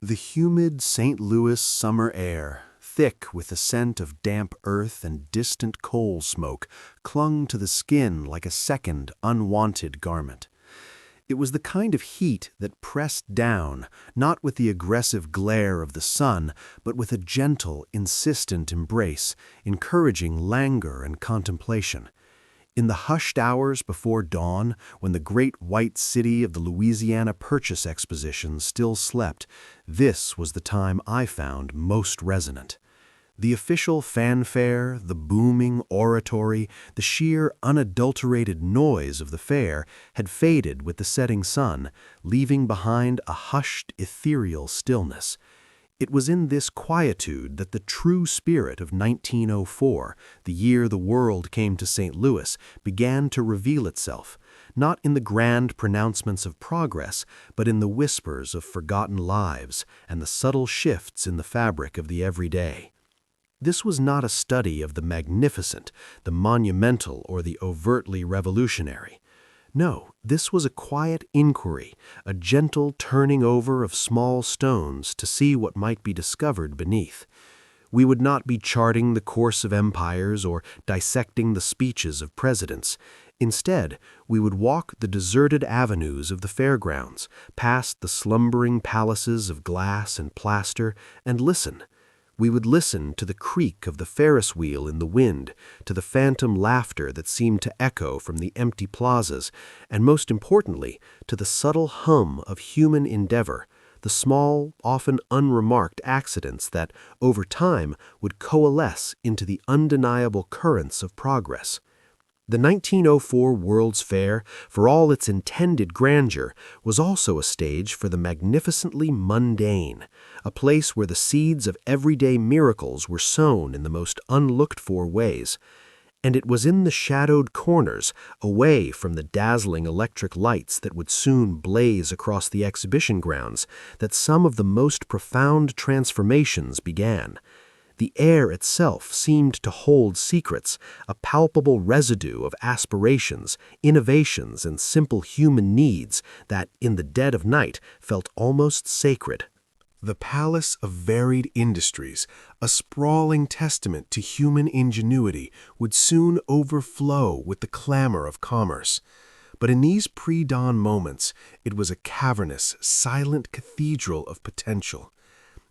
The humid St. Louis summer air, thick with the scent of damp earth and distant coal smoke, clung to the skin like a second, unwanted garment. It was the kind of heat that pressed down, not with the aggressive glare of the sun, but with a gentle, insistent embrace, encouraging languor and contemplation. In the hushed hours before dawn, when the great white city of the Louisiana Purchase Exposition still slept, this was the time I found most resonant. The official fanfare, the booming oratory, the sheer unadulterated noise of the fair had faded with the setting sun, leaving behind a hushed, ethereal stillness. It was in this quietude that the true spirit of 1904, the year the world came to St. Louis, began to reveal itself, not in the grand pronouncements of progress, but in the whispers of forgotten lives and the subtle shifts in the fabric of the everyday. This was not a study of the magnificent, the monumental, or the overtly revolutionary. No, this was a quiet inquiry, a gentle turning over of small stones to see what might be discovered beneath. We would not be charting the course of empires or dissecting the speeches of presidents. Instead, we would walk the deserted avenues of the fairgrounds, past the slumbering palaces of glass and plaster, and listen. We would listen to the creak of the Ferris wheel in the wind, to the phantom laughter that seemed to echo from the empty plazas, and most importantly, to the subtle hum of human endeavor, the small, often unremarked accidents that, over time, would coalesce into the undeniable currents of progress. The 1904 World's Fair, for all its intended grandeur, was also a stage for the magnificently mundane, a place where the seeds of everyday miracles were sown in the most unlooked-for ways. And it was in the shadowed corners, away from the dazzling electric lights that would soon blaze across the exhibition grounds, that some of the most profound transformations began. The air itself seemed to hold secrets, a palpable residue of aspirations, innovations, and simple human needs that, in the dead of night, felt almost sacred. The palace of varied industries, a sprawling testament to human ingenuity, would soon overflow with the clamor of commerce. But in these pre-dawn moments, it was a cavernous, silent cathedral of potential.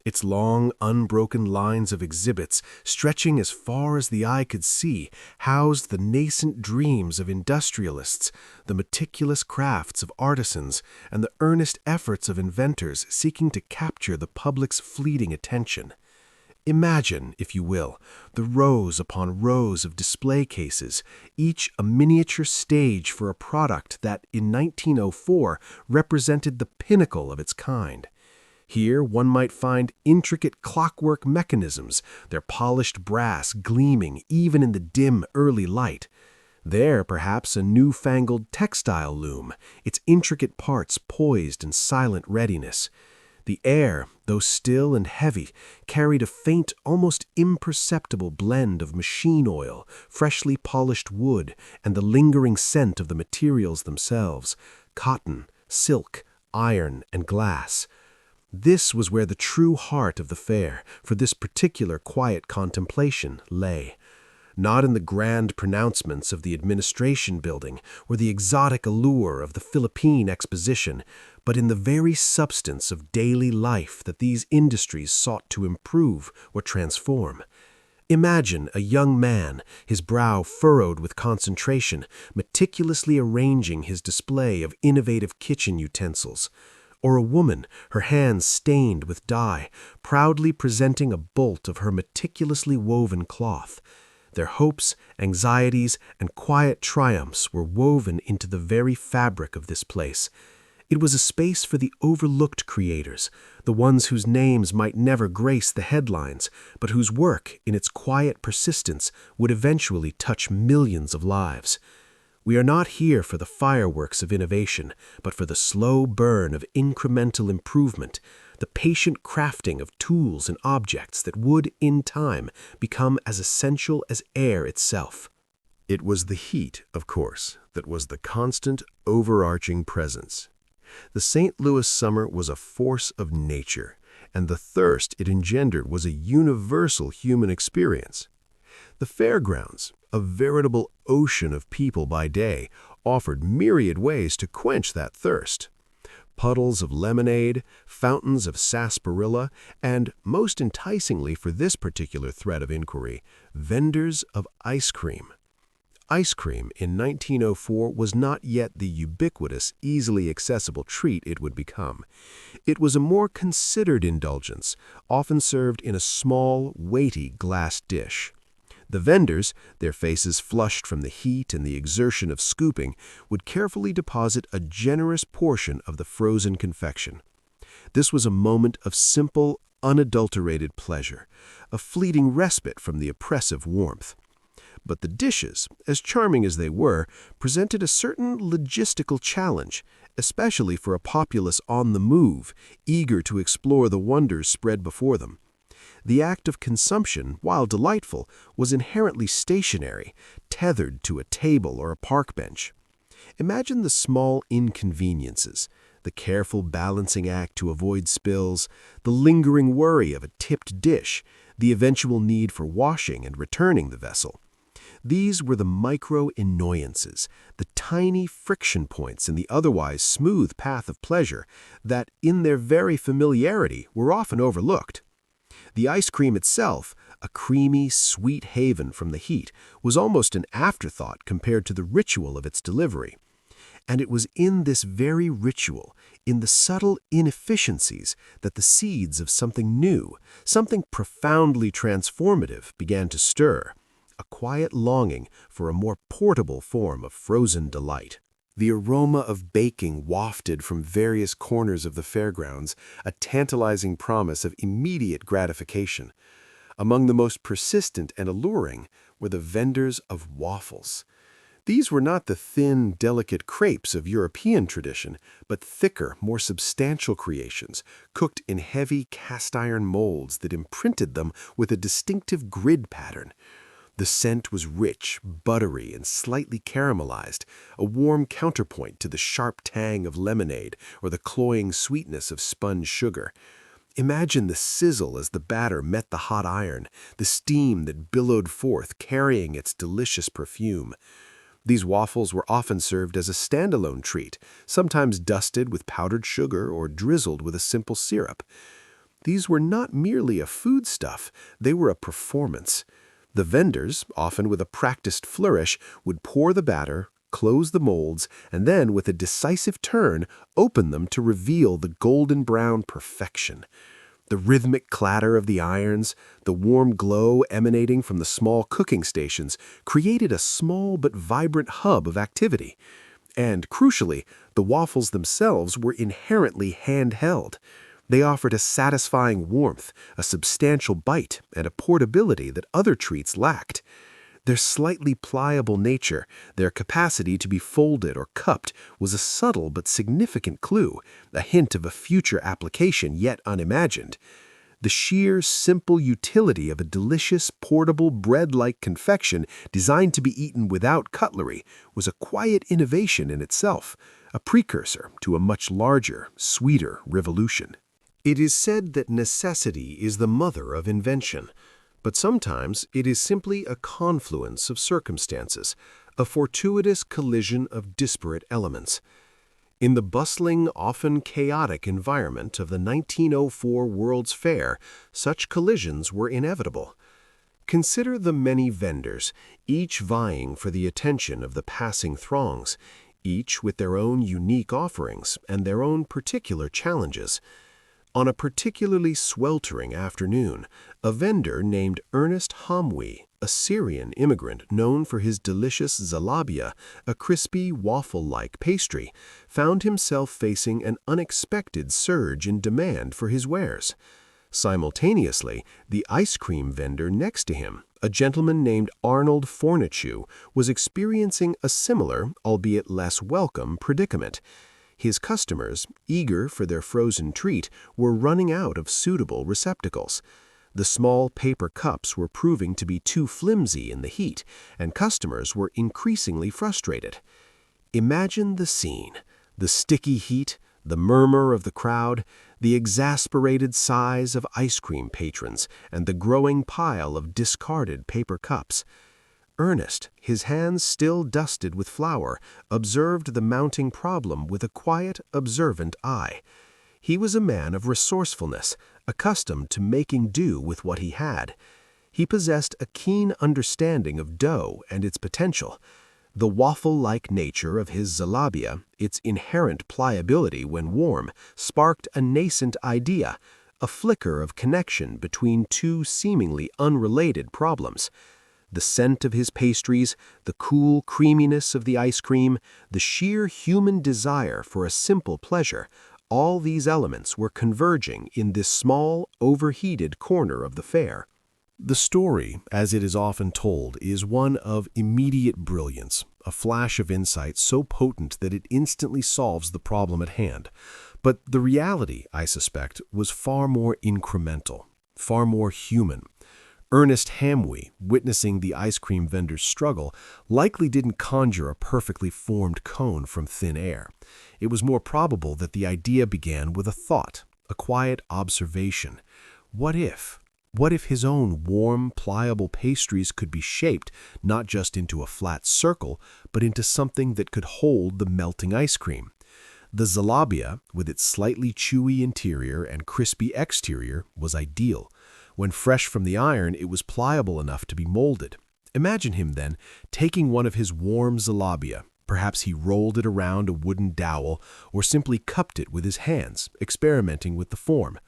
Its long, unbroken lines of exhibits, stretching as far as the eye could see, housed the nascent dreams of industrialists, the meticulous crafts of artisans, and the earnest efforts of inventors seeking to capture the public's fleeting attention. Imagine, if you will, the rows upon rows of display cases, each a miniature stage for a product that, in 1904, represented the pinnacle of its kind. Here one might find intricate clockwork mechanisms, their polished brass gleaming even in the dim early light. There, perhaps, a newfangled textile loom, its intricate parts poised in silent readiness. The air, though still and heavy, carried a faint, almost imperceptible blend of machine oil, freshly polished wood, and the lingering scent of the materials themselves: cotton, silk, iron, and glass. This was where the true heart of the fair, for this particular quiet contemplation, lay. Not in the grand pronouncements of the administration building or the exotic allure of the Philippine exposition, but in the very substance of daily life that these industries sought to improve or transform. Imagine a young man, his brow furrowed with concentration, meticulously arranging his display of innovative kitchen utensils. Or a woman, her hands stained with dye, proudly presenting a bolt of her meticulously woven cloth. Their hopes, anxieties, and quiet triumphs were woven into the very fabric of this place. It was a space for the overlooked creators, the ones whose names might never grace the headlines, but whose work, in its quiet persistence, would eventually touch millions of lives. We are not here for the fireworks of innovation, but for the slow burn of incremental improvement, the patient crafting of tools and objects that would, in time, become as essential as air itself. It was the heat, of course, that was the constant, overarching presence. The St. Louis summer was a force of nature, and the thirst it engendered was a universal human experience. The fairgrounds, a veritable ocean of people by day, offered myriad ways to quench that thirst. Puddles of lemonade, fountains of sarsaparilla, and, most enticingly for this particular thread of inquiry, vendors of ice cream. Ice cream in 1904 was not yet the ubiquitous, easily accessible treat it would become. It was a more considered indulgence, often served in a small, weighty glass dish. The vendors, their faces flushed from the heat and the exertion of scooping, would carefully deposit a generous portion of the frozen confection. This was a moment of simple, unadulterated pleasure, a fleeting respite from the oppressive warmth. But the dishes, as charming as they were, presented a certain logistical challenge, especially for a populace on the move, eager to explore the wonders spread before them. The act of consumption, while delightful, was inherently stationary, tethered to a table or a park bench. Imagine the small inconveniences, the careful balancing act to avoid spills, the lingering worry of a tipped dish, the eventual need for washing and returning the vessel. These were the micro-annoyances, the tiny friction points in the otherwise smooth path of pleasure that, in their very familiarity, were often overlooked. The ice cream itself, a creamy, sweet haven from the heat, was almost an afterthought compared to the ritual of its delivery. And it was in this very ritual, in the subtle inefficiencies, that the seeds of something new, something profoundly transformative, began to stir. A quiet longing for a more portable form of frozen delight. The aroma of baking wafted from various corners of the fairgrounds, a tantalizing promise of immediate gratification. Among the most persistent and alluring were the vendors of waffles. These were not the thin, delicate crepes of European tradition, but thicker, more substantial creations, cooked in heavy cast-iron molds that imprinted them with a distinctive grid pattern. The scent was rich, buttery, and slightly caramelized, a warm counterpoint to the sharp tang of lemonade or the cloying sweetness of spun sugar. Imagine the sizzle as the batter met the hot iron, the steam that billowed forth carrying its delicious perfume. These waffles were often served as a standalone treat, sometimes dusted with powdered sugar or drizzled with a simple syrup. These were not merely a foodstuff, they were a performance. The vendors, often with a practiced flourish, would pour the batter, close the molds, and then, with a decisive turn, open them to reveal the golden brown perfection. The rhythmic clatter of the irons, the warm glow emanating from the small cooking stations, created a small but vibrant hub of activity. And, crucially, the waffles themselves were inherently handheld. They offered a satisfying warmth, a substantial bite, and a portability that other treats lacked. Their slightly pliable nature, their capacity to be folded or cupped, was a subtle but significant clue, a hint of a future application yet unimagined. The sheer, simple utility of a delicious, portable, bread-like confection designed to be eaten without cutlery was a quiet innovation in itself, a precursor to a much larger, sweeter revolution. It is said that necessity is the mother of invention, but sometimes it is simply a confluence of circumstances, a fortuitous collision of disparate elements. In the bustling, often chaotic environment of the 1904 World's Fair, such collisions were inevitable. Consider the many vendors, each vying for the attention of the passing throngs, each with their own unique offerings and their own particular challenges. On a particularly sweltering afternoon, a vendor named Ernest Hamwi, a Syrian immigrant known for his delicious zalabia, a crispy, waffle-like pastry, found himself facing an unexpected surge in demand for his wares. Simultaneously, the ice cream vendor next to him, a gentleman named Arnold Fornacieux, was experiencing a similar, albeit less welcome, predicament. His customers, eager for their frozen treat, were running out of suitable receptacles. The small paper cups were proving to be too flimsy in the heat, and customers were increasingly frustrated. Imagine the scene: the sticky heat, The murmur of the crowd, the exasperated sighs of ice cream patrons, and the growing pile of discarded paper cups. Ernest, his hands still dusted with flour, observed the mounting problem with a quiet, observant eye. He was a man of resourcefulness, accustomed to making do with what he had. He possessed a keen understanding of dough and its potential. The waffle-like nature of his zalabia, its inherent pliability when warm, sparked a nascent idea, a flicker of connection between two seemingly unrelated problems. The scent of his pastries, the cool creaminess of the ice cream, the sheer human desire for a simple pleasure, all these elements were converging in this small, overheated corner of the fair. The story, as it is often told, is one of immediate brilliance, a flash of insight so potent that it instantly solves the problem at hand. But the reality, I suspect, was far more incremental, far more human. Ernest Hamwi, witnessing the ice cream vendor's struggle, likely didn't conjure a perfectly formed cone from thin air. It was more probable that the idea began with a thought, a quiet observation. What if? What if his own warm, pliable pastries could be shaped not just into a flat circle, but into something that could hold the melting ice cream? The zalabia, with its slightly chewy interior and crispy exterior, was ideal. When fresh from the iron, it was pliable enough to be molded. Imagine him, then, taking one of his warm zalabia. Perhaps he rolled it around a wooden dowel or simply cupped it with his hands, experimenting with the form.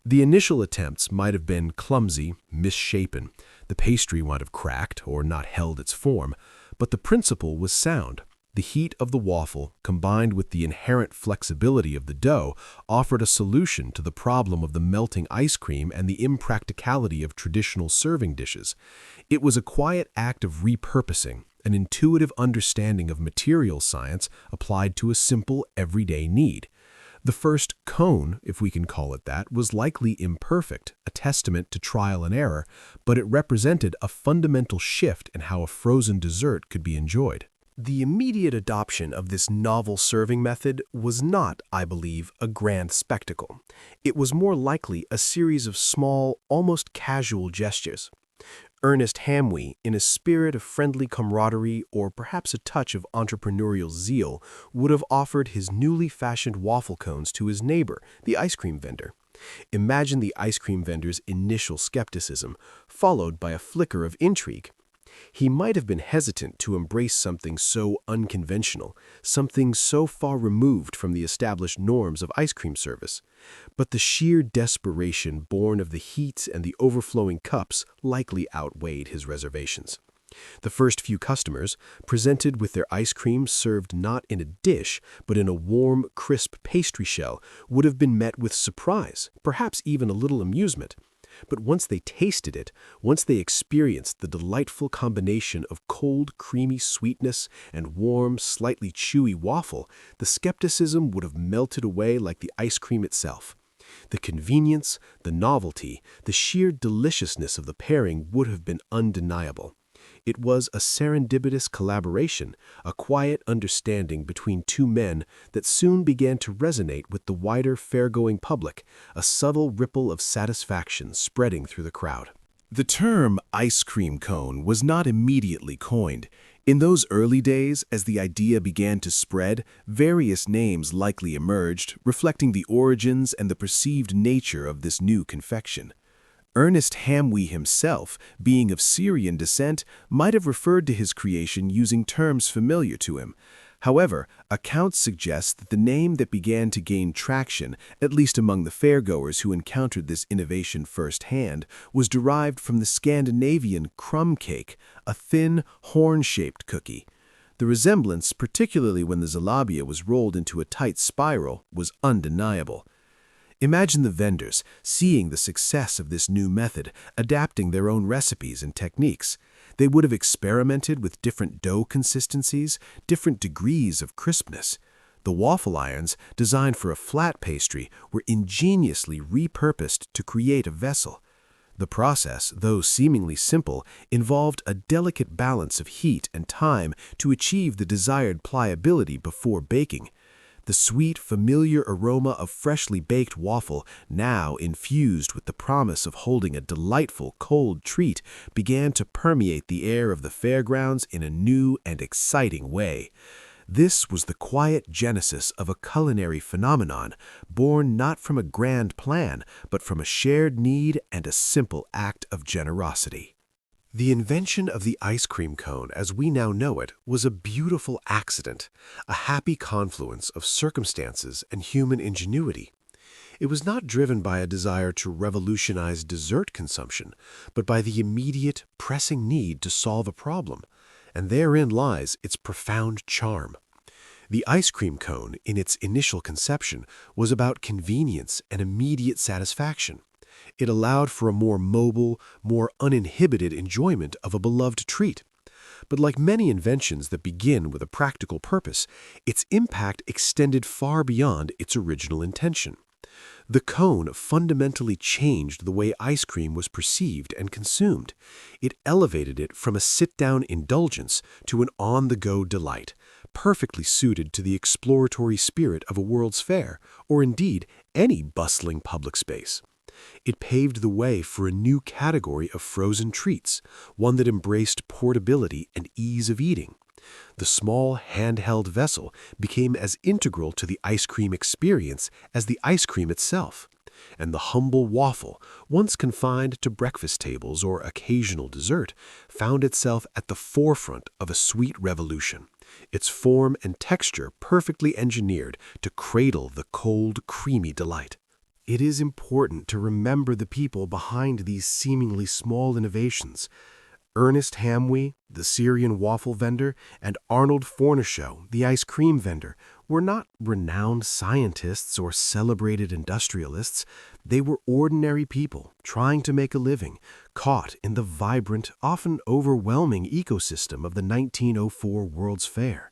The initial attempts might have been clumsy, misshapen. The pastry might have cracked or not held its form, but the principle was sound. The heat of the waffle, combined with the inherent flexibility of the dough, offered a solution to the problem of the melting ice cream and the impracticality of traditional serving dishes. It was a quiet act of repurposing, an intuitive understanding of material science applied to a simple, everyday need. The first cone, if we can call it that, was likely imperfect, a testament to trial and error, but it represented a fundamental shift in how a frozen dessert could be enjoyed. The immediate adoption of this novel serving method was not, I believe, a grand spectacle. It was more likely a series of small, almost casual gestures. Ernest Hamwi, in a spirit of friendly camaraderie or perhaps a touch of entrepreneurial zeal, would have offered his newly fashioned waffle cones to his neighbor, the ice cream vendor. Imagine the ice cream vendor's initial skepticism, followed by a flicker of intrigue. He might have been hesitant to embrace something so unconventional, something so far removed from the established norms of ice cream service. But the sheer desperation born of the heat and the overflowing cups likely outweighed his reservations. The first few customers, presented with their ice cream served not in a dish, but in a warm, crisp pastry shell, would have been met with surprise, perhaps even a little amusement. But once they tasted it, once they experienced the delightful combination of cold, creamy sweetness and warm, slightly chewy waffle, the skepticism would have melted away like the ice cream itself. The convenience, the novelty, the sheer deliciousness of the pairing would have been undeniable. It was a serendipitous collaboration, a quiet understanding between two men that soon began to resonate with the wider fair-going public, a subtle ripple of satisfaction spreading through the crowd. The term ice cream cone was not immediately coined. In those early days, as the idea began to spread, various names likely emerged, reflecting the origins and the perceived nature of this new confection. Ernest Hamwi himself, being of Syrian descent, might have referred to his creation using terms familiar to him. However, accounts suggest that the name that began to gain traction, at least among the fairgoers who encountered this innovation firsthand, was derived from the Scandinavian crumb cake, a thin, horn-shaped cookie. The resemblance, particularly when the zalabia was rolled into a tight spiral, was undeniable. Imagine the vendors, seeing the success of this new method, adapting their own recipes and techniques. They would have experimented with different dough consistencies, different degrees of crispness. The waffle irons, designed for a flat pastry, were ingeniously repurposed to create a vessel. The process, though seemingly simple, involved a delicate balance of heat and time to achieve the desired pliability before baking. The The sweet, familiar aroma of freshly baked waffle, now infused with the promise of holding a delightful cold treat, began to permeate the air of the fairgrounds in a new and exciting way. This was the quiet genesis of a culinary phenomenon, born not from a grand plan, but from a shared need and a simple act of generosity. The invention of the ice cream cone, as we now know it, was a beautiful accident, a happy confluence of circumstances and human ingenuity. It was not driven by a desire to revolutionize dessert consumption, but by the immediate, pressing need to solve a problem, and therein lies its profound charm. The ice cream cone, in its initial conception, was about convenience and immediate satisfaction. It allowed for a more mobile, more uninhibited enjoyment of a beloved treat. But like many inventions that begin with a practical purpose, its impact extended far beyond its original intention. The cone fundamentally changed the way ice cream was perceived and consumed. It elevated it from a sit-down indulgence to an on-the-go delight, perfectly suited to the exploratory spirit of a World's Fair, or indeed any bustling public space. It paved the way for a new category of frozen treats, one that embraced portability and ease of eating. The small, handheld vessel became as integral to the ice cream experience as the ice cream itself. And the humble waffle, once confined to breakfast tables or occasional dessert, found itself at the forefront of a sweet revolution, its form and texture perfectly engineered to cradle the cold, creamy delight. It is important to remember the people behind these seemingly small innovations. Ernest Hamwi, the Syrian waffle vendor, and Arnold Forneshow, the ice cream vendor, were not renowned scientists or celebrated industrialists. They were ordinary people trying to make a living, caught in the vibrant, often overwhelming ecosystem of the 1904 World's Fair.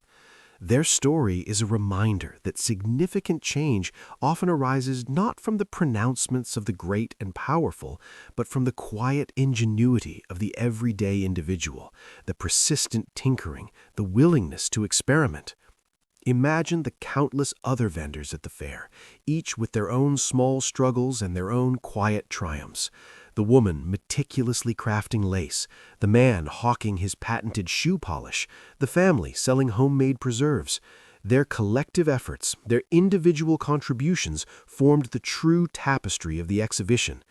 Their story is a reminder that significant change often arises not from the pronouncements of the great and powerful, but from the quiet ingenuity of the everyday individual, the persistent tinkering, the willingness to experiment. Imagine the countless other vendors at the fair, each with their own small struggles and their own quiet triumphs. The woman meticulously crafting lace, the man hawking his patented shoe polish, the family selling homemade preserves. Their collective efforts, their individual contributions formed the true tapestry of the exhibition.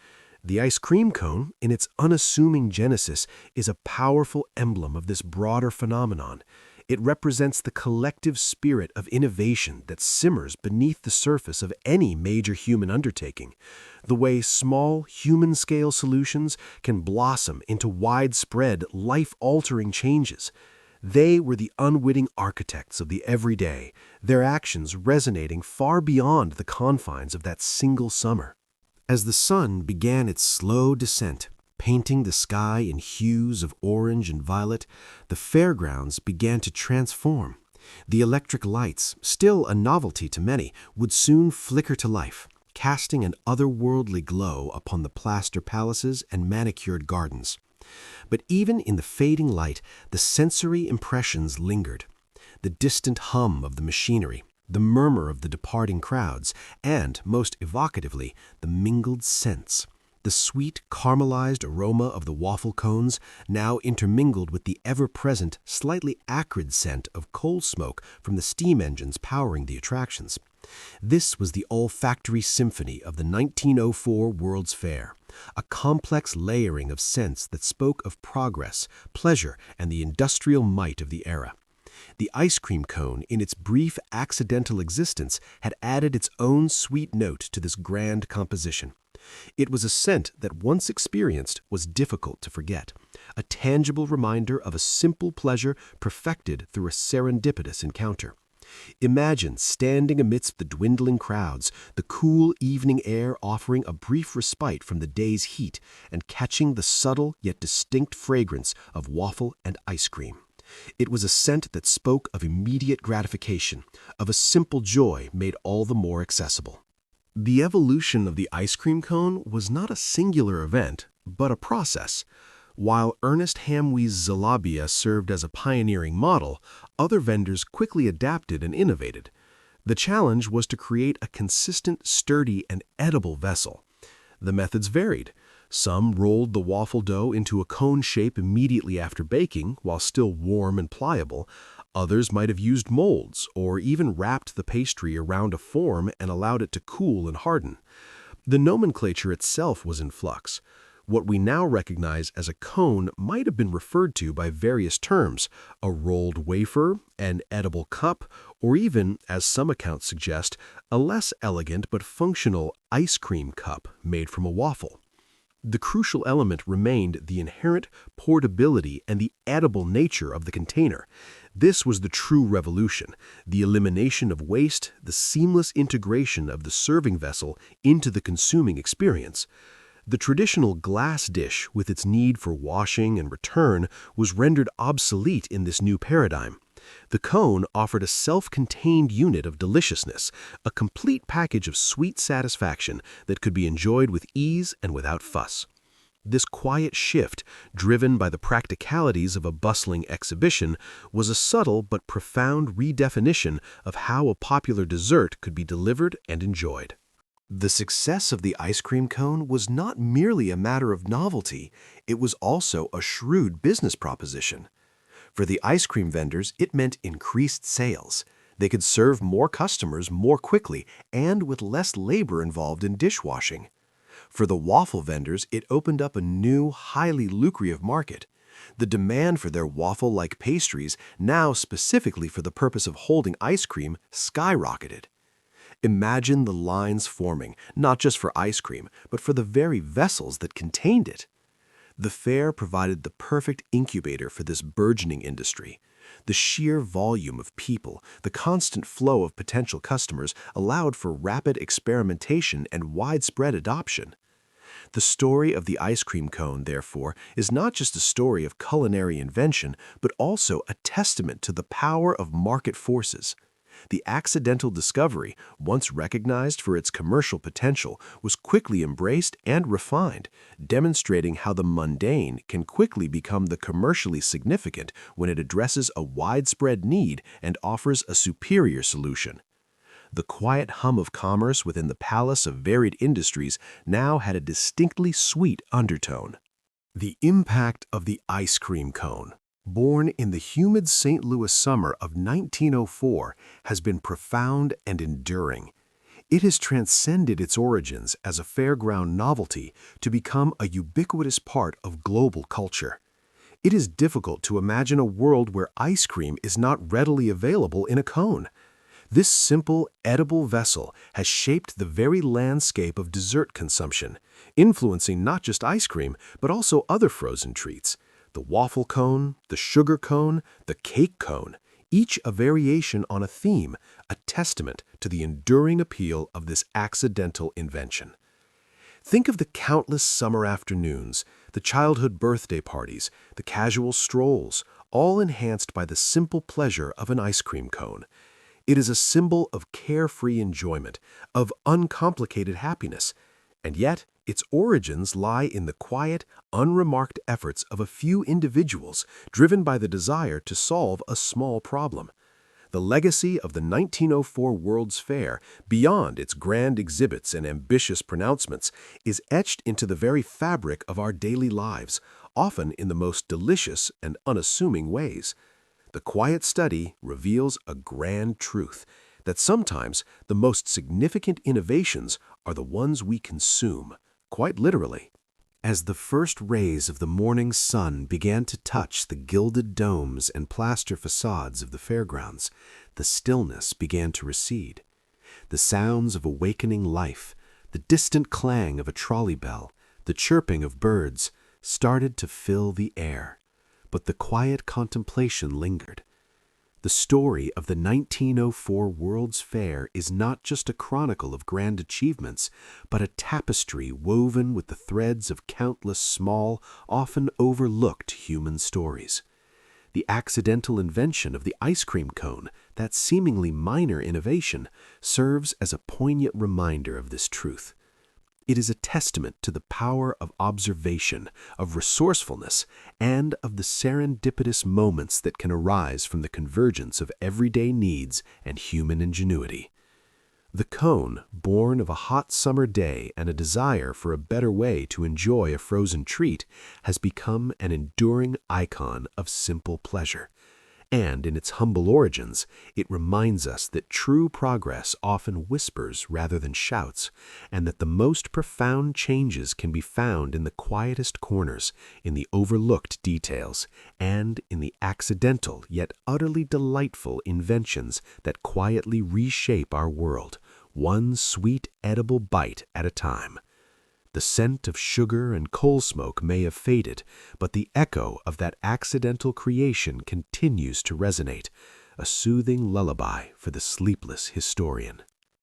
The ice cream cone, in its unassuming genesis, is a powerful emblem of this broader phenomenon. It represents the collective spirit of innovation that simmers beneath the surface of any major human undertaking, the way small, human-scale solutions can blossom into widespread, life-altering changes. They were the unwitting architects of the everyday, their actions resonating far beyond the confines of that single summer. As the sun began its slow descent, painting the sky in hues of orange and violet, the fairgrounds began to transform. The electric lights, still a novelty to many, would soon flicker to life, casting an otherworldly glow upon the plaster palaces and manicured gardens. But even in the fading light, the sensory impressions lingered. The distant hum of the machinery, the murmur of the departing crowds, and, most evocatively, the mingled scents. The sweet, caramelized aroma of the waffle cones now intermingled with the ever-present, slightly acrid scent of coal smoke from the steam engines powering the attractions. This was the olfactory symphony of the 1904 World's Fair, a complex layering of scents that spoke of progress, pleasure, and the industrial might of the era. The ice cream cone, in its brief accidental existence, had added its own sweet note to this grand composition. It was a scent that, once experienced, was difficult to forget, a tangible reminder of a simple pleasure perfected through a serendipitous encounter. Imagine standing amidst the dwindling crowds, the cool evening air offering a brief respite from the day's heat, and catching the subtle yet distinct fragrance of waffle and ice cream. It was a scent that spoke of immediate gratification, of a simple joy made all the more accessible. The evolution of the ice cream cone was not a singular event, but a process. While Ernest Hamwi's Zalabia served as a pioneering model, other vendors quickly adapted and innovated. The challenge was to create a consistent, sturdy, and edible vessel. The methods varied. Some rolled the waffle dough into a cone shape immediately after baking, while still warm and pliable. Others might have used molds, or even wrapped the pastry around a form and allowed it to cool and harden. The nomenclature itself was in flux. What we now recognize as a cone might have been referred to by various terms: a rolled wafer, an edible cup, or even, as some accounts suggest, a less elegant but functional ice cream cup made from a waffle. The crucial element remained the inherent portability and the edible nature of the container. This was the true revolution: the elimination of waste, the seamless integration of the serving vessel into the consuming experience. The traditional glass dish, with its need for washing and return, was rendered obsolete in this new paradigm. The cone offered a self-contained unit of deliciousness, a complete package of sweet satisfaction that could be enjoyed with ease and without fuss. This quiet shift, driven by the practicalities of a bustling exhibition, was a subtle but profound redefinition of how a popular dessert could be delivered and enjoyed. The success of the ice cream cone was not merely a matter of novelty, it was also a shrewd business proposition. For the ice cream vendors, it meant increased sales. They could serve more customers more quickly and with less labor involved in dishwashing. For the waffle vendors, it opened up a new, highly lucrative market. The demand for their waffle-like pastries, now specifically for the purpose of holding ice cream, skyrocketed. Imagine the lines forming, not just for ice cream, but for the very vessels that contained it. The fair provided the perfect incubator for this burgeoning industry. The sheer volume of people, the constant flow of potential customers allowed for rapid experimentation and widespread adoption. The story of the ice cream cone, therefore, is not just a story of culinary invention, but also a testament to the power of market forces. The accidental discovery, once recognized for its commercial potential, was quickly embraced and refined, demonstrating how the mundane can quickly become the commercially significant when it addresses a widespread need and offers a superior solution. The quiet hum of commerce within the palace of varied industries now had a distinctly sweet undertone. The impact of the ice cream cone, born in the humid St. Louis summer of 1904, has been profound and enduring. It has transcended its origins as a fairground novelty to become a ubiquitous part of global culture. It is difficult to imagine a world where ice cream is not readily available in a cone. This simple, edible vessel has shaped the very landscape of dessert consumption, influencing not just ice cream, but also other frozen treats. The waffle cone, the sugar cone, the cake cone, each a variation on a theme, a testament to the enduring appeal of this accidental invention. Think of the countless summer afternoons, the childhood birthday parties, the casual strolls, all enhanced by the simple pleasure of an ice cream cone. It is a symbol of carefree enjoyment, of uncomplicated happiness, and yet its origins lie in the quiet, unremarked efforts of a few individuals driven by the desire to solve a small problem. The legacy of the 1904 World's Fair, beyond its grand exhibits and ambitious pronouncements, is etched into the very fabric of our daily lives, often in the most delicious and unassuming ways. The quiet study reveals a grand truth, that sometimes the most significant innovations are the ones we consume, quite literally. As the first rays of the morning sun began to touch the gilded domes and plaster facades of the fairgrounds, the stillness began to recede. The sounds of awakening life, the distant clang of a trolley bell, the chirping of birds, started to fill the air. But the quiet contemplation lingered. The story of the 1904 World's Fair is not just a chronicle of grand achievements, but a tapestry woven with the threads of countless small, often overlooked human stories. The accidental invention of the ice cream cone, that seemingly minor innovation, serves as a poignant reminder of this truth. It is a testament to the power of observation, of resourcefulness, and of the serendipitous moments that can arise from the convergence of everyday needs and human ingenuity. The cone, born of a hot summer day and a desire for a better way to enjoy a frozen treat, has become an enduring icon of simple pleasure. And in its humble origins, it reminds us that true progress often whispers rather than shouts, and that the most profound changes can be found in the quietest corners, in the overlooked details, and in the accidental yet utterly delightful inventions that quietly reshape our world, one sweet edible bite at a time. The scent of sugar and coal smoke may have faded, but the echo of that accidental creation continues to resonate, a soothing lullaby for the sleepless historian.